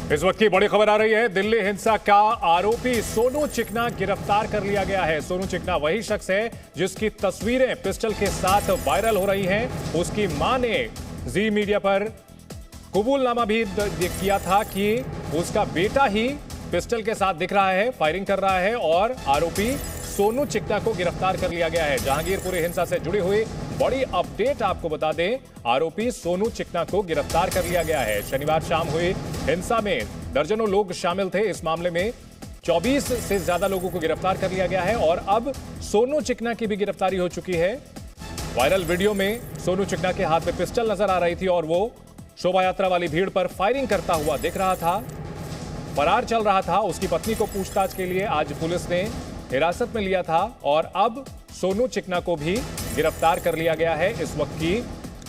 इस वक्त की बड़ी खबर आ रही है। दिल्ली हिंसा का आरोपी सोनू चिकना गिरफ्तार कर लिया गया है। सोनू चिकना वही शख्स है जिसकी तस्वीरें पिस्टल के साथ वायरल हो रही हैं। उसकी मां ने जी मीडिया पर कबूलनामा भी किया था कि उसका बेटा ही पिस्टल के साथ दिख रहा है, फायरिंग कर रहा है और आरोपी सोनू चिकना को गिरफ्तार कर लिया गया है। जहांगीरपुरी हिंसा से जुड़ी हुई बड़ी अपडेट आपको बता दें, आरोपी सोनू चिकना को गिरफ्तार कर लिया गया है। शनिवार शाम हुई हिंसा में दर्जनों लोग शामिल थे। इस मामले में 24 से ज्यादा लोगों को गिरफ्तार कर लिया गया है और अब सोनू चिकना की भी गिरफ्तारी हो चुकी है। वायरल वीडियो में सोनू चिकना के हाथ में पिस्टल नजर आ रही थी और वो शोभा यात्रा वाली भीड़ पर फायरिंग करता हुआ दिख रहा था, फरार चल रहा था। उसकी पत्नी को पूछताछ के लिए आज पुलिस ने हिरासत में लिया था और अब सोनू चिकना को भी गिरफ्तार कर लिया गया है। इस वक्त की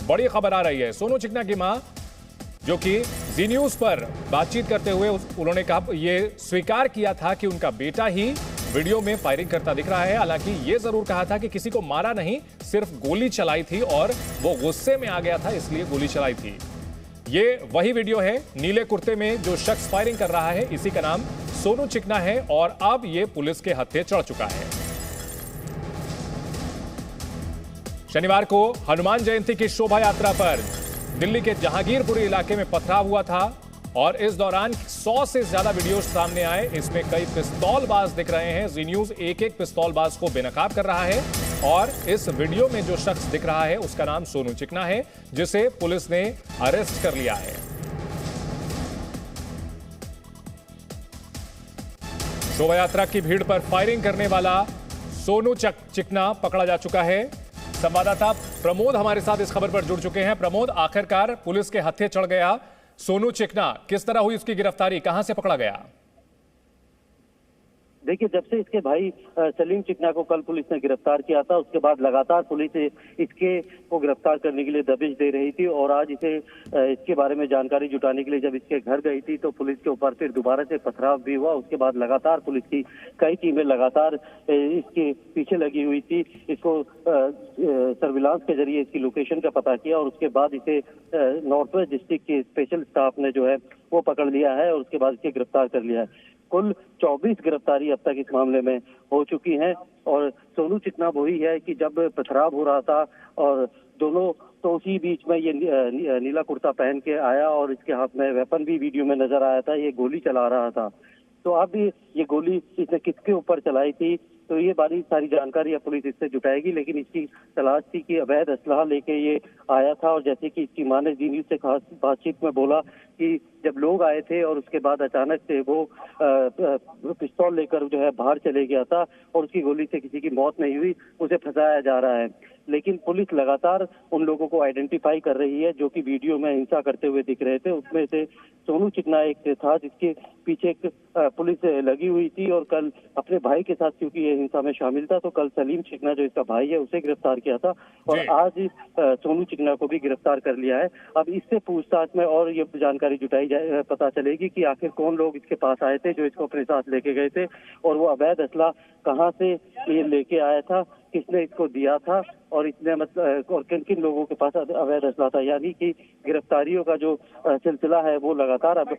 बड़ी खबर आ रही है। सोनू चिकना की मां, जो कि जी न्यूज पर बातचीत करते हुए उन्होंने कहा, ये स्वीकार किया था कि उनका बेटा ही वीडियो में फायरिंग करता दिख रहा है। हालांकि ये जरूर कहा था कि किसी को मारा नहीं, सिर्फ गोली चलाई थी और वो गुस्से में आ गया था इसलिए गोली चलाई थी। ये वही वीडियो है। नीले कुर्ते में जो शख्स फायरिंग कर रहा है, इसी का नाम सोनू चिकना है और अब ये पुलिस के हत्थे चढ़ चुका है। शनिवार को हनुमान जयंती की शोभा यात्रा पर दिल्ली के जहांगीरपुरी इलाके में पथराव हुआ था और इस दौरान 100 से ज्यादा वीडियो सामने आए। इसमें कई पिस्तौलबाज दिख रहे हैं। जी न्यूज एक एक पिस्तौलबाज को बेनकाब कर रहा है और इस वीडियो में जो शख्स दिख रहा है उसका नाम सोनू चिकना है, जिसे पुलिस ने अरेस्ट कर लिया है। शोभा यात्रा की भीड़ पर फायरिंग करने वाला सोनू चिकना पकड़ा जा चुका है। संवाददाता प्रमोद हमारे साथ इस खबर पर जुड़ चुके हैं। प्रमोद, आखिरकार पुलिस के हत्थे चढ़ गया सोनू चिकना, किस तरह हुई उसकी गिरफ्तारी, कहां से पकड़ा गया? देखिए, जब से इसके भाई सलीम चिकना को कल पुलिस ने गिरफ्तार किया था, उसके बाद लगातार पुलिस इसके को गिरफ्तार करने के लिए दबिश दे रही थी और आज इसके बारे में जानकारी जुटाने के लिए जब इसके घर गई थी तो पुलिस के ऊपर फिर दोबारा से पथराव भी हुआ। उसके बाद लगातार पुलिस की कई टीमें लगातार इसके पीछे लगी हुई थी। इसको सर्विलांस के जरिए इसकी लोकेशन का पता किया और उसके बाद इसे नॉर्थ वेस्ट डिस्ट्रिक्ट के स्पेशल स्टाफ ने जो है वो पकड़ लिया है और उसके बाद इसे गिरफ्तार कर लिया है। कुल 24 गिरफ्तारी अब तक इस मामले में हो चुकी हैं और सोनू चिकना वही है कि जब पथराव हो रहा था और दोनों तो उसी बीच में ये नीला कुर्ता पहन के आया और इसके हाथ में वेपन भी वीडियो में नजर आया था। ये गोली चला रहा था। तो अब ये गोली इसने किसके ऊपर चलाई थी, तो ये बारी सारी जानकारी अब पुलिस इससे जुटाएगी। लेकिन इसकी तलाश थी कि अवैध असलाह लेके ये आया था और जैसे कि इसकी मां ने जी न्यूज से खास बातचीत में बोला कि जब लोग आए थे और उसके बाद अचानक से वो पिस्तौल लेकर जो है बाहर चले गया था और उसकी गोली से किसी की मौत नहीं हुई, उसे फंसाया जा रहा है। लेकिन पुलिस लगातार उन लोगों को आइडेंटिफाई कर रही है जो कि वीडियो में हिंसा करते हुए दिख रहे थे। उसमें से सोनू चिकना एक था जिसके पीछे एक पुलिस लगी हुई थी और कल अपने भाई के साथ, क्योंकि ये हिंसा में शामिल था, तो कल सलीम चिकना जो इसका भाई है उसे गिरफ्तार किया था और आज सोनू चिकना को भी गिरफ्तार कर लिया है। अब इससे पूछताछ में और ये जानकारी जुटाई जाए, पता चलेगी कि आखिर कौन लोग इसके पास आए थे जो इसको अपने साथ लेके गए थे और वो अवैध असला कहाँ से ये लेके आया था, किसने इसको दिया था और इसने मतलब और किन किन लोगों के पास अवैध असला था। यानी कि गिरफ्तारियों का जो सिलसिला है वो लगातार अब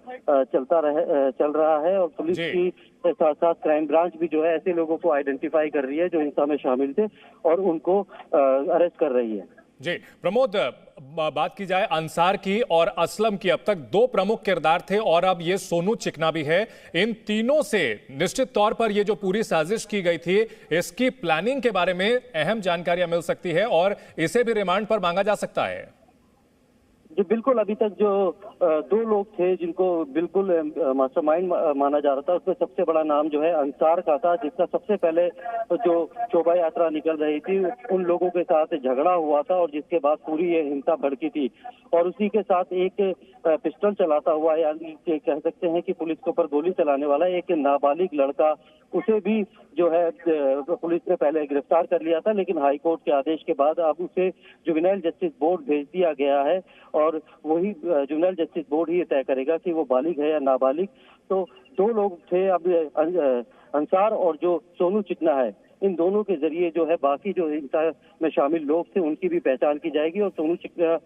चल रहा है और पुलिस की साथ साथ क्राइम ब्रांच भी जो है ऐसे लोगों को आइडेंटिफाई कर रही है जो हिंसा में शामिल थे और उनको अरेस्ट कर रही है। जी प्रमोद, बात की जाए अंसार की और असलम की, अब तक 2 प्रमुख किरदार थे और अब ये सोनू चिकना भी है। इन तीनों से निश्चित तौर पर ये जो पूरी साजिश की गई थी, इसकी प्लानिंग के बारे में अहम जानकारियां मिल सकती है और इसे भी रिमांड पर मांगा जा सकता है। जी बिल्कुल, अभी तक जो 2 लोग थे जिनको बिल्कुल मास्टरमाइंड माना जा रहा था, उसमें सबसे बड़ा नाम जो है अंसार का था, जिसका सबसे पहले जो शोभा यात्रा निकल रही थी उन लोगों के साथ झगड़ा हुआ था और जिसके बाद पूरी ये हिंसा भड़की थी और उसी के साथ एक पिस्टल चलाता हुआ, यानी कह सकते हैं कि पुलिस के ऊपर गोली चलाने वाला एक नाबालिग लड़का, उसे भी जो है पुलिस ने पहले गिरफ्तार कर लिया था। लेकिन हाई कोर्ट के आदेश के बाद अब उसे जुवेनाइल जस्टिस बोर्ड भेज दिया गया है और वही जुवेनाइल जस्टिस बोर्ड ही तय करेगा कि वो बालिग है या नाबालिग। तो 2 लोग थे अब, अंसार और जो सोनू चिकना है, इन दोनों के जरिए जो है बाकी जो हिंसा में शामिल लोग थे उनकी भी पहचान की जाएगी और सोनू चिकना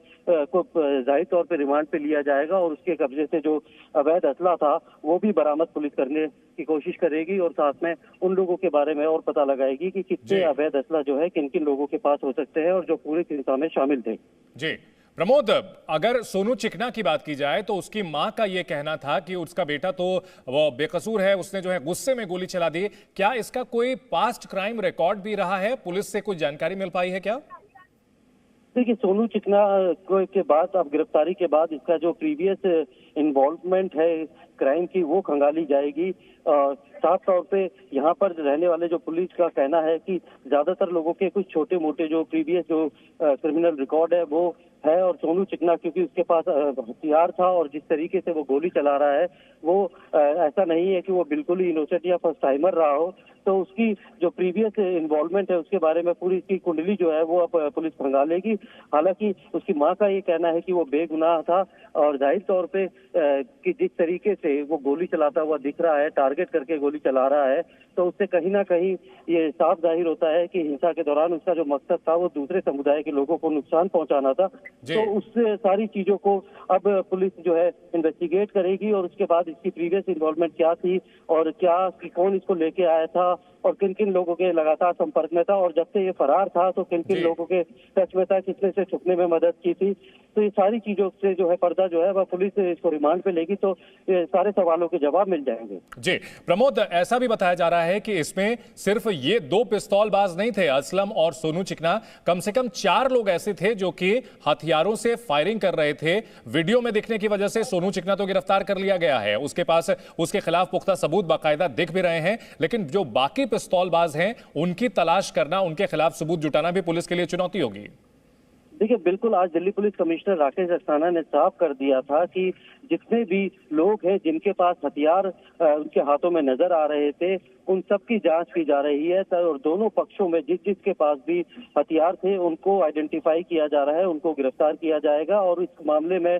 को जाहिर तौर पर रिमांड पे लिया जाएगा और उसके कब्जे से जो अवैध असला था वो भी बरामद पुलिस करने की कोशिश करेगी और साथ में उन लोगों के बारे में और पता लगाएगी कि कितने अवैध असला जो है किन किन लोगों के पास हो सकते हैं और जो पूरी हिंसा में शामिल थे। जी प्रमोद, अगर सोनू चिकना की बात की जाए तो उसकी मां का यह कहना था कि उसका बेटा तो वो बेकसूर है, उसने जो है गुस्से में गोली चला दी। क्या इसका कोई पास्ट क्राइम रिकॉर्ड भी रहा है? पुलिस से कुछ जानकारी मिल पाई है क्या? देखिए, सोनू चिकना के बाद अब गिरफ्तारी के बाद इसका जो प्रीवियस इन्वॉल्वमेंट है क्राइम की वो खंगाली जाएगी। साफ तौर पे यहाँ पर रहने वाले जो पुलिस का कहना है कि ज्यादातर लोगों के कुछ छोटे मोटे जो प्रीवियस जो क्रिमिनल रिकॉर्ड है वो है और सोनू चिकना क्योंकि उसके पास हथियार था और जिस तरीके से वो गोली चला रहा है वो ऐसा नहीं है कि वो बिल्कुल ही इनोसेंट या फर्स्ट टाइमर रहा हो। तो उसकी जो प्रीवियस इन्वॉल्वमेंट है उसके बारे में पूरी इसकी कुंडली जो है वो अब पुलिस खंगालेगी। हालांकि उसकी मां का ये कहना है कि वो बेगुनाह था और जाहिर तौर पे कि जिस तरीके से वो गोली चलाता हुआ दिख रहा है, टारगेट करके गोली चला रहा है, तो उससे कहीं ना कहीं ये साफ जाहिर होता है कि हिंसा के दौरान उसका जो मकसद था वो दूसरे समुदाय के लोगों को नुकसान पहुंचाना था। तो उससे सारी चीजों को अब पुलिस जो है इन्वेस्टिगेट करेगी और उसके बाद इसकी प्रीवियस इन्वॉल्वमेंट क्या थी और क्या कौन इसको लेके आया था और किन किन लोगों के लगातार संपर्क में था और जब से ये फरार था तो किन किन लोगों के टच में था, किसने से छुपने में मदद की थी। तो ये सारी चीजों से जो है पर्दा जो है वह पुलिस इसको रिमांड पे लेगी तो ये सारे सवालों के जवाब मिल जाएंगे। जी प्रमोद, ऐसा भी बताया जा रहा है कि इसमें सिर्फ ये दो पिस्तौलबाज नहीं थे, असलम और सोनू चिकना, कम से कम 4 लोग ऐसे थे जो कि हथियारों से फायरिंग कर रहे थे। वीडियो में दिखने की वजह से सोनू चिकना तो गिरफ्तार कर लिया गया है, उसके पास उसके खिलाफ पुख्ता सबूत बाकायदा दिख भी रहे हैं, लेकिन जो बाकी पिस्तौलबाज हैं उनकी तलाश करना, उनके खिलाफ सबूत जुटाना भी पुलिस के लिए चुनौती होगी। देखिए, बिल्कुल आज दिल्ली पुलिस कमिश्नर राकेश अस्थाना ने साफ कर दिया था कि जितने भी लोग हैं जिनके पास हथियार उनके हाथों में नजर आ रहे थे उन सब की जांच की जा रही है और दोनों पक्षों में जिसके पास भी हथियार थे उनको आइडेंटिफाई किया जा रहा है, उनको गिरफ्तार किया जाएगा। और इस मामले में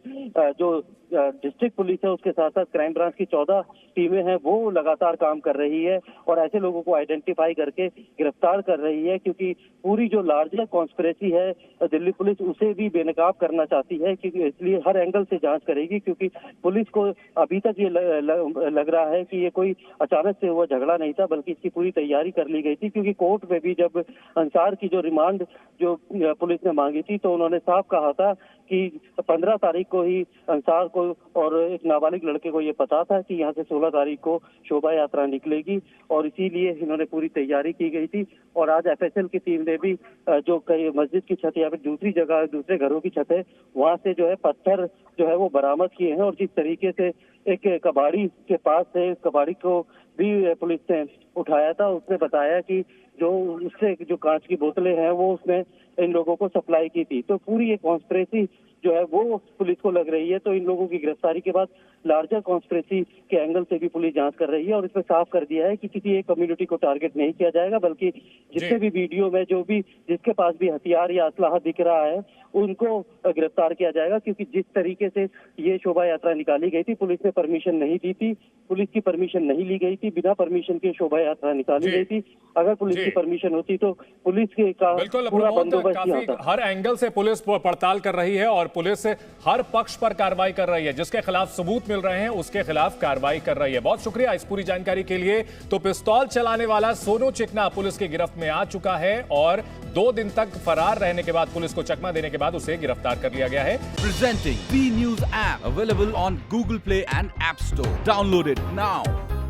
जो डिस्ट्रिक्ट पुलिस है उसके साथ साथ क्राइम ब्रांच की 14 टीमें हैं वो लगातार काम कर रही है और ऐसे लोगों को आइडेंटिफाई करके गिरफ्तार कर रही है, क्योंकि पूरी जो लार्जर कॉन्स्पिरेसी है दिल्ली पुलिस उसे भी बेनकाब करना चाहती है, क्योंकि इसलिए हर एंगल से जांच करेगी। क्योंकि पुलिस को अभी तक ये लग रहा है कि ये कोई अचानक से हुआ झगड़ा नहीं था, बल्कि इसकी पूरी तैयारी कर ली गई थी। क्योंकि कोर्ट में भी जब अंसार की जो रिमांड जो पुलिस ने मांगी थी तो उन्होंने साफ कहा था कि 15 तारीख को ही अंसार को और एक नाबालिग लड़के को ये पता था कि यहाँ से 16 तारीख को शोभा यात्रा निकलेगी और इसीलिए इन्होंने पूरी तैयारी की गई थी। और आज एफएसएल की टीम ने भी जो कई मस्जिद की छत या फिर दूसरी जगह दूसरे घरों की छत है वहाँ से जो है पत्थर जो है वो बरामद किए हैं और जिस तरीके से एक कबाड़ी के पास से कबाड़ी को भी पुलिस ने उठाया था, उसने बताया कि जो उससे जो कांच की बोतलें हैं वो उसने इन लोगों को सप्लाई की थी। तो पूरी ये कॉन्स्पिरेसी जो है वो पुलिस को लग रही है। तो इन लोगों की गिरफ्तारी के बाद लार्जर कॉन्स्पिरेसी के एंगल से भी पुलिस जांच कर रही है और इसमें साफ कर दिया है कि किसी एक कम्युनिटी को टारगेट नहीं किया जाएगा, बल्कि जितने भी वीडियो में जो भी जिसके पास भी हथियार या असलाह दिख रहा है उनको गिरफ्तार किया जाएगा। क्योंकि जिस तरीके से ये शोभा यात्रा निकाली गई थी पुलिस ने परमिशन नहीं दी थी, पुलिस की परमिशन नहीं ली गई थी, बिना परमिशन के शोभा यात्रा निकाली गई थी। अगर पुलिस की परमिशन होती तो पुलिस के का पूरा बंदोबस्त किया होता। हर एंगल से पुलिस पड़ताल कर रही है और पुलिस हर पक्ष पर कार्रवाई कर रही है, जिसके खिलाफ सबूत मिल रहे हैं उसके खिलाफ कार्रवाई कर रही है। बहुत शुक्रिया इस पूरी जानकारी के लिए। तो पिस्तौल चलाने वाला सोनू चिकना पुलिस की गिरफ्त में आ चुका है और 2 दिन तक फरार रहने के बाद पुलिस को चकमा देने के बाद उसे गिरफ्तार कर लिया गया है। Presenting B News app available on Google Play and App Store. Download it now.